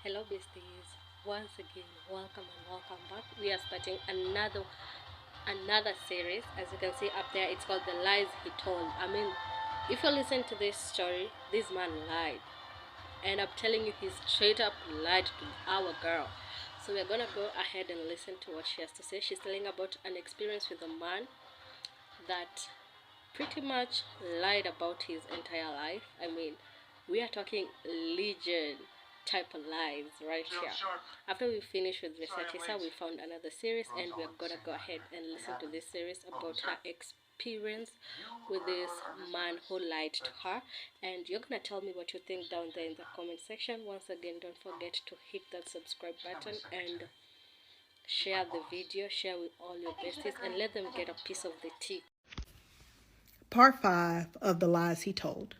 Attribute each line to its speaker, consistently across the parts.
Speaker 1: Hello besties, once again welcome and welcome back. We are starting another series. As you can see up there, it's called The Lies He Told. I mean, if you listen to this story, this man lied, and I'm telling you, he straight up lied to our girl. So we're gonna go ahead and listen to what she has to say. She's telling about an experience with a man that pretty much lied about his entire life. I mean, we are talking legion type of lies right here. After we finish with Visatisa, we found another series, and we're gonna go ahead and listen to this series about her experience with this man who lied to her. And you're gonna tell me what you think down there in the comment section. Once again, don't forget to hit that subscribe button and share the video, share with all your besties, and let them get a piece of the tea.
Speaker 2: Part 5 of The Lies He Told.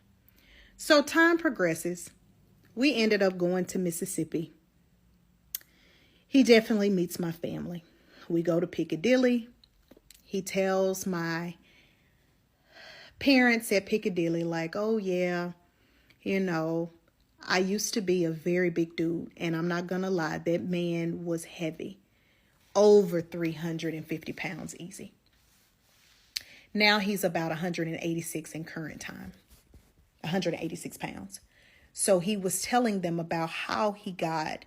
Speaker 2: So time progresses. We ended up going to Mississippi. He definitely meets my family. We go to Piccadilly. He tells my parents at Piccadilly, like, oh yeah, I used to be a very big dude, and I'm not going to lie, that man was heavy. Over 350 pounds easy. Now he's about 186 in current time, 186 pounds. So he was telling them about how he got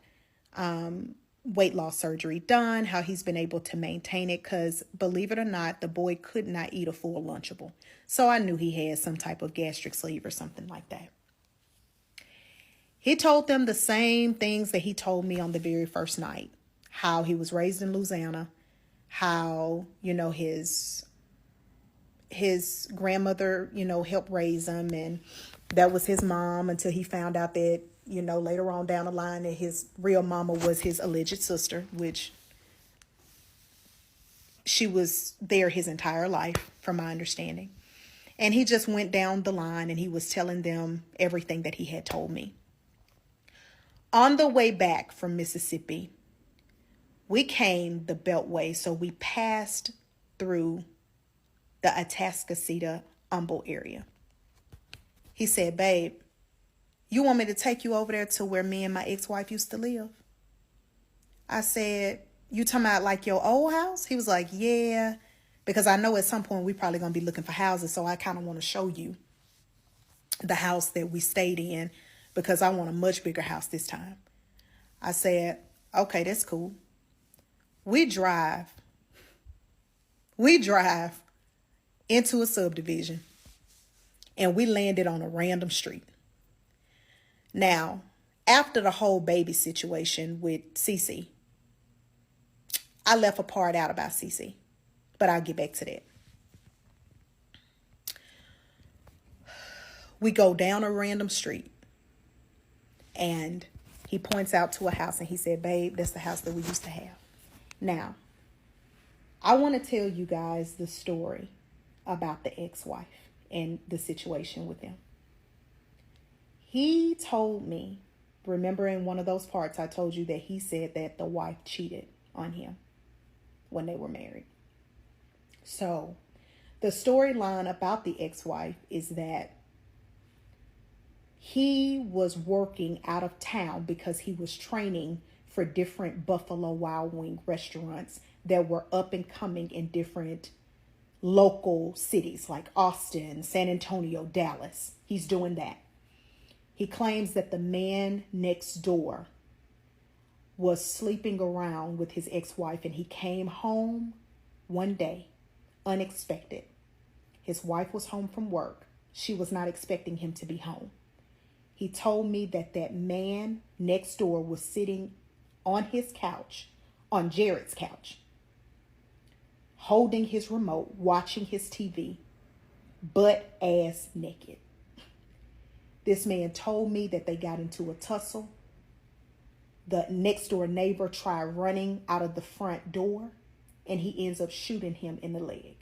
Speaker 2: weight loss surgery done, how he's been able to maintain it, because believe it or not, the boy could not eat a full Lunchable. So I knew he had some type of gastric sleeve or something like that. He told them the same things that he told me on the very first night, how he was raised in Louisiana, how, his grandmother, helped raise him, and that was his mom, until he found out that, later on down the line, that his real mama was his alleged sister, which she was there his entire life, from my understanding. And he just went down the line and he was telling them everything that he had told me. On the way back from Mississippi, we came the Beltway, so we passed through the Atascocita Humble area. He said, babe, you want me to take you over there to where me and my ex-wife used to live? I said, you talking about like your old house? He was like, yeah, because I know at some point we probably going to be looking for houses. So I kind of want to show you the house that we stayed in, because I want a much bigger house this time. I said, okay, that's cool. We drive into a subdivision, and we landed on a random street. Now, after the whole baby situation with Cece, I left a part out about Cece, but I'll get back to that. We go down a random street, and he points out to a house, and he said, babe, that's the house that we used to have. Now, I want to tell you guys the story about the ex-wife and the situation with him. He told me, remember in one of those parts, I told you that he said that the wife cheated on him when they were married. So the storyline about the ex-wife is that he was working out of town because he was training for different Buffalo Wild Wing restaurants that were up and coming in different local cities like Austin, San Antonio, Dallas. He's doing that. He claims that the man next door was sleeping around with his ex-wife, and he came home one day, unexpected. His wife was home from work. She was not expecting him to be home. He told me that that man next door was sitting on his couch, on Jared's couch, holding his remote, watching his TV, butt ass naked. This man told me that they got into a tussle. The next door neighbor tried running out of the front door, and he ends up shooting him in the leg.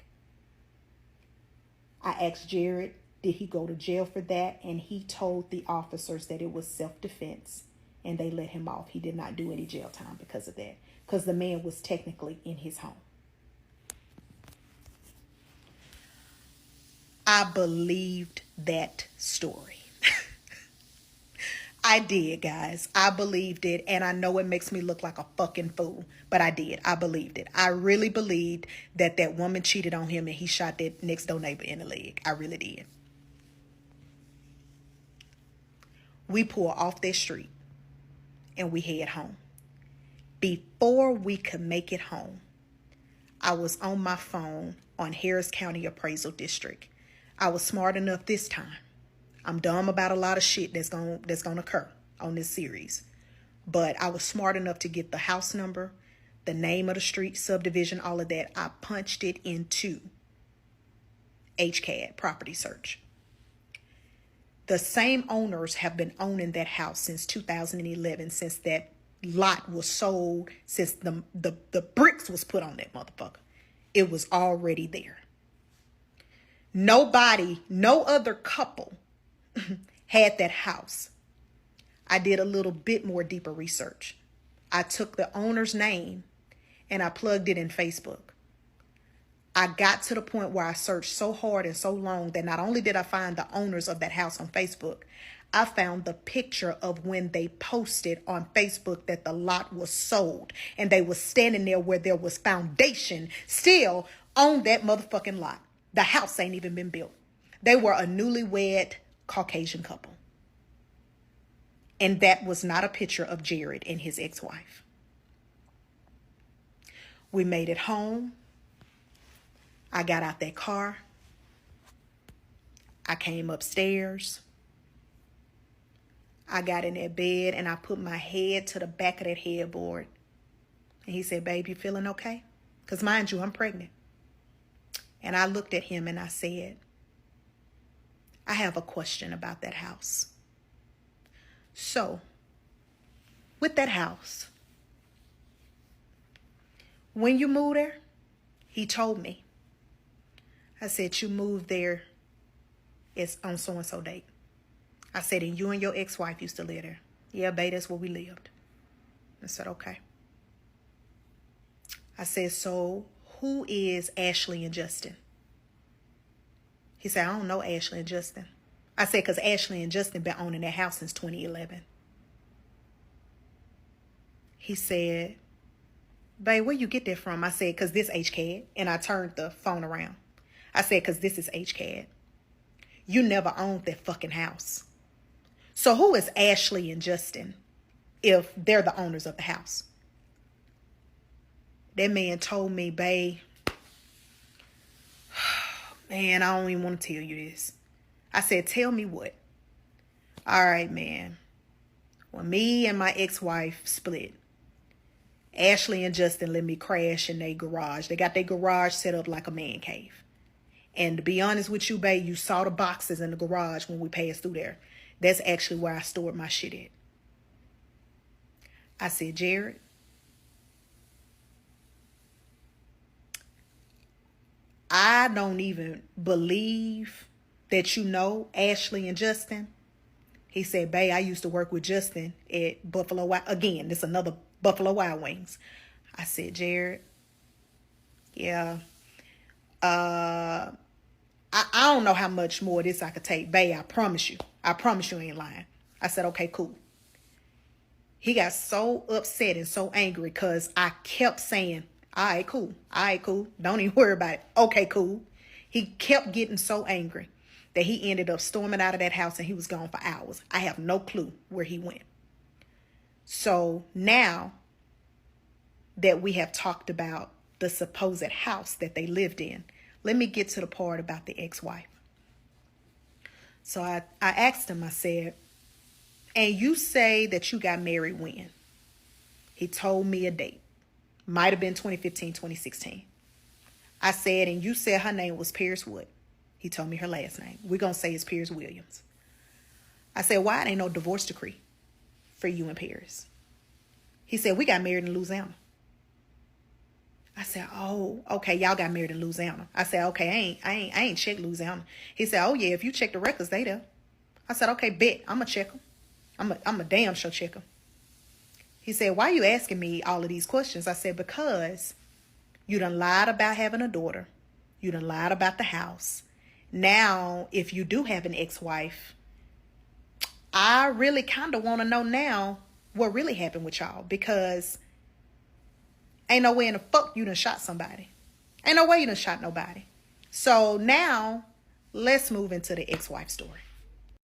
Speaker 2: I asked Jared, did he go to jail for that? And he told the officers that it was self-defense, and they let him off. He did not do any jail time because of that, because the man was technically in his home. I believed that story. I did, guys. I believed it, and I know it makes me look like a fucking fool, but I did. I believed it. I really believed that that woman cheated on him and he shot that next door neighbor in the leg. I really did. We pull off that street and we head home. Before we could make it home, I was on my phone on Harris County Appraisal District. I was smart enough this time. I'm dumb about a lot of shit that's gonna occur on this series. But I was smart enough to get the house number, the name of the street, subdivision, all of that. I punched it into HCAD, property search. The same owners have been owning that house since 2011, since that lot was sold, since the bricks was put on that motherfucker. It was already there. Nobody, no other couple had that house. I did a little bit more deeper research. I took the owner's name and I plugged it in Facebook. I got to the point where I searched so hard and so long that not only did I find the owners of that house on Facebook, I found the picture of when they posted on Facebook that the lot was sold. And they was standing there where there was foundation still on that motherfucking lot. The house ain't even been built. They were a newlywed Caucasian couple. And that was not a picture of Jared and his ex-wife. We made it home. I got out that car. I came upstairs. I got in that bed and I put my head to the back of that headboard. And he said, "Babe, you feeling okay?" Because mind you, I'm pregnant. And I looked at him and I said, "I have a question about that house." So, with that house, when you moved there, he told me. I said, "You moved there, it's on so-and-so date." I said, "And you and your ex-wife used to live there?" "Yeah, babe, that's where we lived." I said, "Okay." I said, "So who is Ashley and Justin?" He said, "I don't know Ashley and Justin." I said, "Because Ashley and Justin been owning that house since 2011. He said, "Babe, where you get that from?" I said, "Because this HCAD." And I turned the phone around. I said, "Because this is HCAD. You never owned that fucking house. So who is Ashley and Justin if they're the owners of the house?" That man told me, "Babe, man, I don't even want to tell you this." I said, "Tell me what?" "All right, man. When me and my ex-wife split, Ashley and Justin let me crash in their garage. They got their garage set up like a man cave. And to be honest with you, babe, you saw the boxes in the garage when we passed through there. That's actually where I stored my shit at." I said, "Jared, I don't even believe that you know Ashley and Justin." He said, "Babe, I used to work with Justin at Buffalo Wild." Again, this another Buffalo Wild Wings. I said, "Jared, yeah. I don't know how much more of this I could take. Babe, I promise you. I promise you I ain't lying." I said, "Okay, cool." He got so upset and so angry because I kept saying, "All right, cool. All right, cool. Don't even worry about it. Okay, cool." He kept getting so angry that he ended up storming out of that house and he was gone for hours. I have no clue where he went. So now that we have talked about the supposed house that they lived in, let me get to the part about the ex-wife. So I asked him, I said, "And you say that you got married when?" He told me a date. Might have been 2015, 2016. I said, "And you said her name was Pierce Wood." He told me her last name. We're going to say it's Pierce Williams. I said, "Why ain't no divorce decree for you and Pierce?" He said, "We got married in Louisiana." I said, "Oh, okay, y'all got married in Louisiana." I said, "Okay, I ain't checked Louisiana." He said, "Oh yeah, if you check the records, they there." I said, "Okay, bet. I'ma check them. I'm a damn sure check them." He said, "Why are you asking me all of these questions?" I said, "Because you done lied about having a daughter. You done lied about the house. Now, if you do have an ex-wife, I really kind of want to know now what really happened with y'all, because ain't no way in the fuck you done shot somebody. Ain't no way you done shot nobody. So now let's move into the ex-wife story.